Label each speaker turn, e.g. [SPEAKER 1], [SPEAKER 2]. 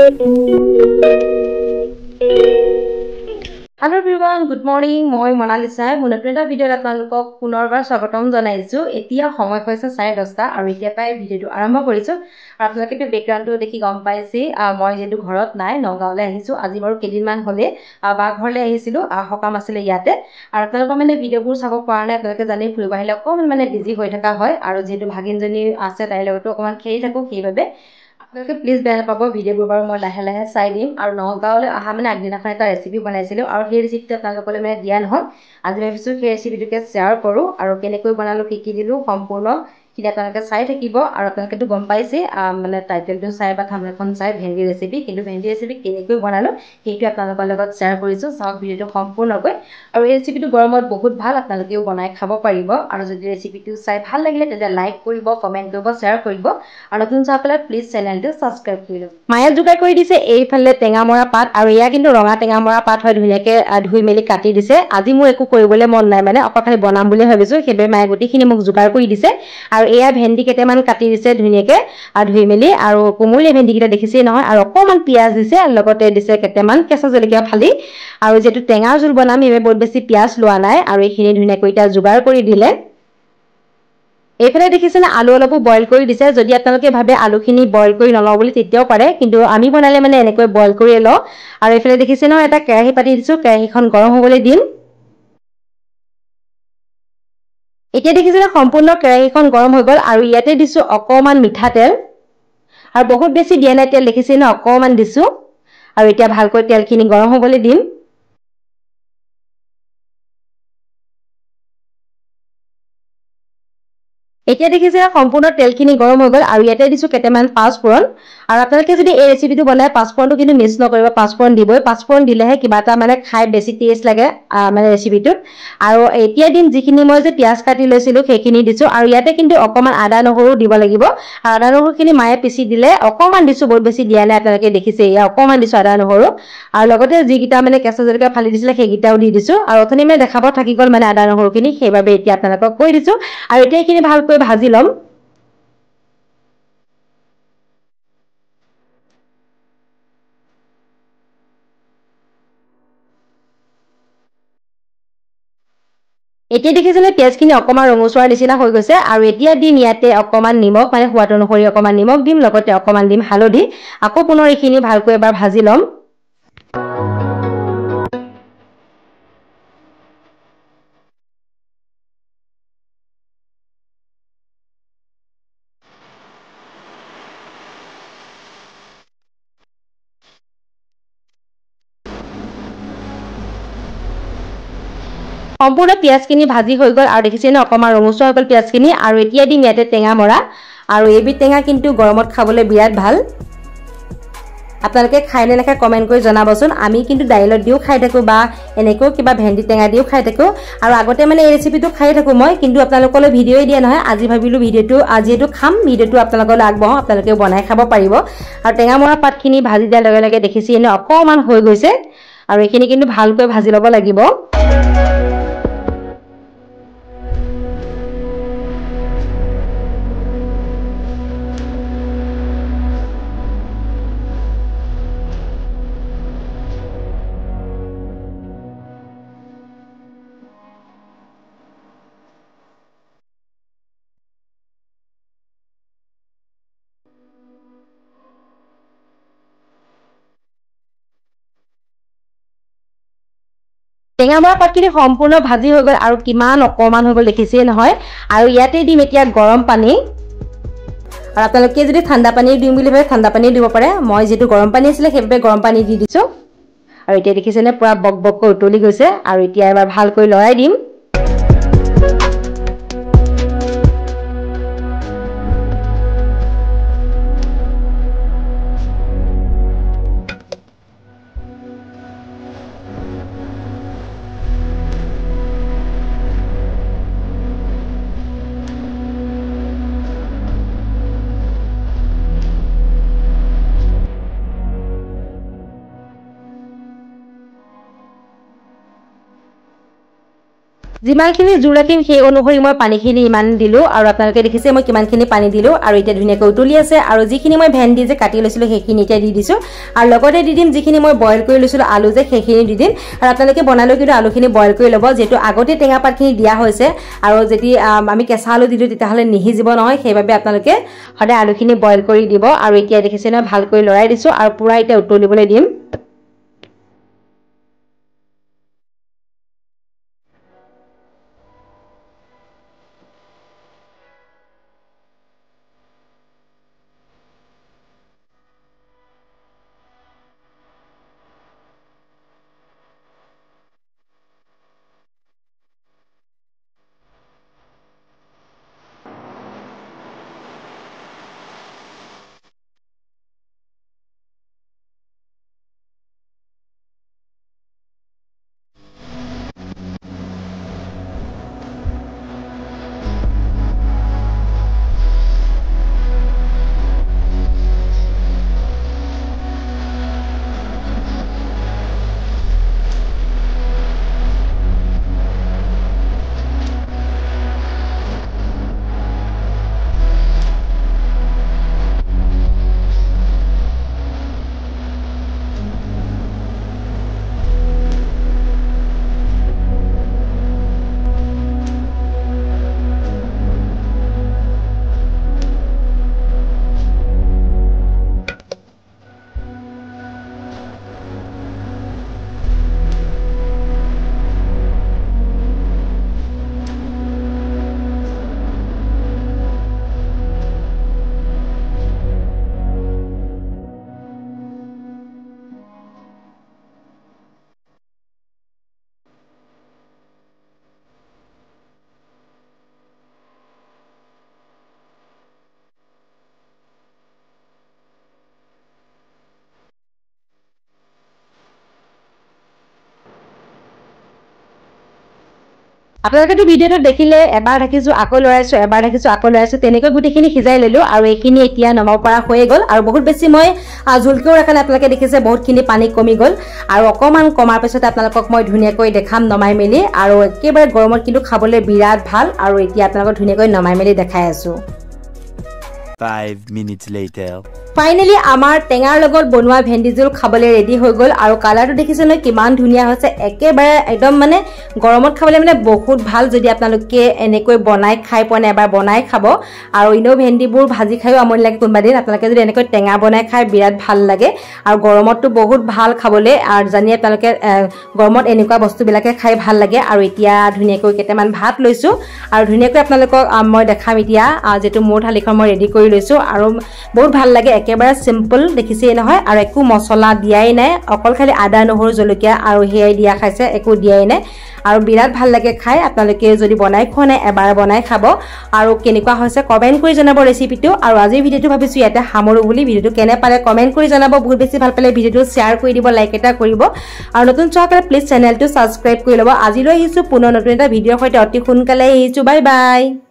[SPEAKER 1] Hello everyone, good morning. মই মনালিসা নতুন এটা ভিডিঅ'ত আপোনালোকক পুনৰবাৰ স্বাগতম জনাইছো। এতিয়া সময় হৈছে 10:30 আৰু এতিয়া পাই ভিডিঅ'টো আৰম্ভ কৰিছো। আৰু আপোনালোকে বেকগ্ৰাউণ্ডটো দেখি গম পাইছে মই যেটো ঘৰত নাই নগাঁৱলৈ আহিছো। আজি বাৰু কেইদিনমান হ'লে বা ঘৰলৈ আহিছিলো সকাম আছিলে ইয়াতে। আৰু আপোনালোকৰ মানে ভিডিঅ'বোৰ চাব পৰা নাই আপোনালোকে জানি ফুৰিব আহিলে অকমান মানে বিজি হৈ থকা হয় আৰু যেটো ভাগিনজনী আছে তাইৰ লগতো অকমান খেলি থাকো সেইবাবে আপোনালোকে প্লিজ বেয়া নাপাব ভিডিঅ'বোৰ বাৰু মই লাহে লাহে চাই দিম আৰু নগাঁৱলৈ অহা মানে আগদিনাখন এটা ৰেচিপি বনাইছিলো আৰু সেই ৰেচিপিটো আপোনালোকলৈ মানে দিয়া নহ'ল আজি ভাবিছো সেই ৰেচিপিটোকে শ্বেয়াৰ কৰোঁ আৰু কেনেকৈ বনালো কি দিলো সম্পূৰ্ণ খিনি আপোনালোকে চাই থাকিব আৰু আপোনালোকেতো গম পাইছে মানে টাইটেলটো চাই বা থাম্বনেলখন চাই ভেন্দি ৰেচিপি কিন্তু ভেন্দি ৰেচিপি কেনেকৈ বনালো সেইটো আপোনালোকৰ লগত শ্বেয়াৰ কৰিছো চাওক ভিডিঅ'টো সম্পূৰ্ণকৈ আৰু এই ৰেচিপিটো গৰমত বহুত ভাল আপোনালোকেও বনাই খাব পাৰিব আৰু যদি ৰেচিপিটো চাই ভাল লাগিলে তেতিয়া লাইক কৰিব কমেন্ট কৰিব শ্বেয়াৰ কৰিব আৰু নতুন চাবলৈ প্লিজ চেনেলটো সাবস্ক্ৰাইব কৰিব মায়ে যোগাৰ কৰি দিছে এইফালে টেঙামৰা পাত আৰু এয়া কিন্তু ৰঙা টেঙামৰা পাত হয় ধুনীয়াকৈ ধুই মেলি কাটি দিছে আজি মোৰ একো কৰিবলৈ মন নাই মানে অকল খালি বনাম বুলি ভাবিছো সেইবাবে মায়ে গোটেইখিনি মোক যোগাৰ কৰি দিছে আৰু এয়া ভেন্দি কেইটামান কাটি দিছে ধুনীয়াকৈ ধুই মেলি আৰু কোমলীয়া ভেন্দি কেইটা দেখিছেই নহয় আৰু অকমান পিয়াজ দিছে লগতে দিছে কেইটামান কেঁচা জলকীয়া ফালি আৰু যেটো টেঙাৰ জোল বনাম সেইবাবে বহুত বেছি পিয়াজ লোৱা নাই আৰু এইখিনি ধুনীয়াকৈ এটা যোগাৰ কৰি দিলে এইফালে দেখিছেনে আলু অলপো বইল কৰি দিছে যদি আপোনালোকে ভাবে আলুখিনি বইল কৰি নলওঁ বুলি তেতিয়াও পাৰে কিন্তু আমি বনালে মানে এনেকৈ বইল কৰি লওঁ আৰু এইফালে দেখিছে ন এটা কেৰাহী পাতি দিছো কেৰাহীখন গৰম হ'বলৈ দিম এতিয়া দেখিছেনে সম্পূৰ্ণ কেৰাহীখন গৰম হৈ গ'ল আৰু ইয়াতে দিছো অকমান মিঠাতেল আৰু বহুত বেছি দিয়া নাই তেল দেখিছে ন অকমান দিছো আৰু এতিয়া ভালকৈ তেলখিনি গৰম হ'বলৈ দিম এতিয়া দেখিছে সম্পূৰ্ণ তেলখিনি গৰম হৈ গ'ল আৰু ইয়াতে দিছো কেইটামান পাঁচফোৰণ আৰু আপোনালোকে যদি এই ৰেচিপিটো বনায় পাঁচফোৰণটো কিন্তু মিছ নকৰিব পাঁচফোৰণ দিবই পাঁচফোৰণ দিলেহে কিবা এটা মানে খাই বেছি টেষ্ট লাগে মানে ৰেচিপিটোত আৰু এতিয়া দিম যিখিনি মই যে পিয়াজ কাটি লৈছিলো সেইখিনি দিছো আৰু ইয়াতে কিন্তু অকমান আদা নহৰু দিব লাগিব আৰু আদা নহৰুখিনি মায়ে পিচি দিলে অকমান দিছো বহুত বেছি দিয়া নাই আপোনালোকে দেখিছে এয়া অকমান দিছো আদা নহৰু আৰু লগতে যিকেইটা মানে কেঁচা জলকীয়া ফালি দিছিলে সেইকেইটাও দি দিছো আৰু অথনি মানে দেখাব থাকি গ'ল মানে আদা নহৰুখিনি সেইবাবে এতিয়া আপোনালোকক কৈ দিছো আৰু এতিয়া এইখিনি ভালকৈ ভাজি ল'ম এতিয়া দেখিছেনে পিয়াজখিনি অকমান ৰঙচুৱাৰ নিচিনা হৈ গৈছে আৰু এতিয়া দিম ইয়াতে অকমান নিমখ মানে সোৱাদ অনুসৰি অকমান নিমখ দিম লগতে অকমান দিম হালধি আকৌ পুনৰ এইখিনি ভালকৈ এবাৰ ভাজি ল'ম সম্পূৰ্ণ পিয়াজখিনি ভাজি হৈ গ'ল আৰু দেখিছে ন অকমান ৰঙচুৱা হৈ গ'ল পিয়াজখিনি আৰু এতিয়া দিম ইয়াতে টেঙা মৰা আৰু এইবিধ টেঙা কিন্তু গৰমত খাবলৈ বিৰাট ভাল আপোনালোকে খাই নে নাখায় কমেন্ট কৰি জনাবচোন আমি কিন্তু দাইলত দিও খাই থাকো বা এনেকৈ কিবা ভেন্দি টেঙা দিও খাই থাকো আৰু আগতে মানে এই ৰেচিপিটো খাই থাকো মই কিন্তু আপোনালোকলৈ ভিডিঅ'ই দিয়া নহয় আজি ভাবিলো ভিডিঅ'টো আজিটো খাম ভিডিঅ'টো আপোনালোকলৈ আগবঢ়াও আপোনালোকে বনাই খাব পাৰিব আৰু টেঙা মৰা পাতখিনি ভাজি দিয়াৰ লগে লগে দেখিছে এনে অকমান হৈ গৈছে আৰু এইখিনি কিন্তু ভালকৈ ভাজি ল'ব লাগিব টেঙামৰা পাতখিনি সম্পূৰ্ণ ভাজি হৈ গ'ল আৰু কিমান অকমান হৈ গ'ল দেখিছেই নহয় আৰু ইয়াতে দিম এতিয়া গৰম পানী আৰু আপোনালোকে যদি ঠাণ্ডা পানী দিম বুলি ভাবে ঠাণ্ডা পানী দিব পাৰে মই যেটো গৰম পানী আছিলে সেইবাবে গৰম পানী দি দিছো আৰু এতিয়া দেখিছেনে পুৰা বক বককৈ উতলি গৈছে আৰু এতিয়া এবাৰ ভালকৈ লৰাই দিম যিমানখিনি জোৰ ৰাখিম সেই অনুসৰি মই পানীখিনি ইমান দিলোঁ আৰু আপোনালোকে দেখিছে মই কিমানখিনি পানী দিলোঁ আৰু এতিয়া ধুনীয়াকৈ উতলি আছে আৰু যিখিনি মই ভেন্দি যে কাটি লৈছিলোঁ সেইখিনি এতিয়া দি দিছোঁ আৰু লগতে দি দিম যিখিনি মই বইল কৰি লৈছিলোঁ আলু যে সেইখিনি দি দিম আৰু আপোনালোকে বনালেও কিন্তু আলুখিনি বইল কৰি ল'ব যিহেতু আগতে টেঙা পাতখিনি দিয়া হৈছে আৰু যদি আমি কেঁচা আলু দি দিওঁ তেতিয়াহ'লে নিসিজিব নহয় সেইবাবে আপোনালোকে সদায় আলুখিনি বইল কৰি দিব আৰু এতিয়া দেখিছে নহয় ভালকৈ লৰাই দিছোঁ আৰু পূৰা এতিয়া উতলিবলৈ দিম আপোনালোকেতো ভিডিঅ'টো দেখিলে এবাৰ ঢাকিছোঁ আকৌ লৰাইছোঁ এবাৰ ঢাকিছোঁ আকৌ লৰাইছোঁ তেনেকৈ গোটেইখিনি সিজাই ল'লোঁ আৰু এইখিনি এতিয়া নমাব পৰা হৈয়ে গ'ল আৰু বহুত বেছি মই জোলকৈও ৰাখা নাই আপোনালোকে দেখিছে বহুতখিনি পানী কমি গ'ল আৰু অকণমান কমাৰ পিছতে আপোনালোকক মই ধুনীয়াকৈ দেখাম নমাই মেলি আৰু একেবাৰে গৰমত কিন্তু খাবলৈ বিৰাট ভাল আৰু এতিয়া আপোনালোকক ধুনীয়াকৈ নমাই মেলি দেখাই আছোঁ
[SPEAKER 2] 5 minutes later
[SPEAKER 1] ফাইনালি আমাৰ টেঙাৰ লগত বনোৱা ভেন্দি জোল খাবলৈ ৰেডি হৈ গ'ল আৰু কালাৰটো দেখিছে নহয় কিমান ধুনীয়া হৈছে একেবাৰে একদম মানে গৰমত খাবলৈ মানে বহুত ভাল যদি আপোনালোকে এনেকৈ বনাই খাই পোৱা নাই এবাৰ বনাই খাব আৰু ইনেও ভেন্দিবোৰ ভাজি খায়ো আমনি লাগে কোনোবা দিন আপোনালোকে যদি এনেকৈ টেঙা বনাই খাই বিৰাট ভাল লাগে আৰু গৰমততো বহুত ভাল খাবলৈ আৰু জানি আপোনালোকে গৰমত এনেকুৱা বস্তুবিলাকে খাই ভাল লাগে আৰু এতিয়া ধুনীয়াকৈ কেইটামান ভাত লৈছোঁ আৰু ধুনীয়াকৈ আপোনালোকক মই দেখাম এতিয়া যেটো মোৰ থালিখন মই ৰেডি কৰি লৈছোঁ আৰু বহুত ভাল লাগে একেবাৰে সিম্পল দেখিছেই নহয় আৰু একো মছলা দিয়াই নাই অকল খালি আদা নহৰু জলকীয়া আৰু হেয়াই দিয়া খাইছে একো দিয়াই নাই আৰু বিৰাট ভাল লাগে খাই আপোনালোকে যদি বনাই খোৱা নাই এবাৰ বনাই খাব আৰু কেনেকুৱা হৈছে কমেন্ট কৰি জনাব ৰেচিপিটো আৰু আজিৰ ভিডিঅ'টো ভাবিছোঁ ইয়াতে সামৰো বুলি ভিডিঅ'টো কেনে পালে কমেন্ট কৰি জনাব বহুত বেছি ভাল পালে ভিডিঅ'টো শ্বেয়াৰ কৰি দিব লাইক এটা কৰিব আৰু নতুন চোৱাসকলে প্লিজ চেনেলটো সাবস্ক্ৰাইব কৰি ল'ব আজিলৈ আহিছোঁ পুনৰ নতুন এটা ভিডিঅ'ৰ সৈতে অতি সোনকালে আহিছোঁ বাই বাই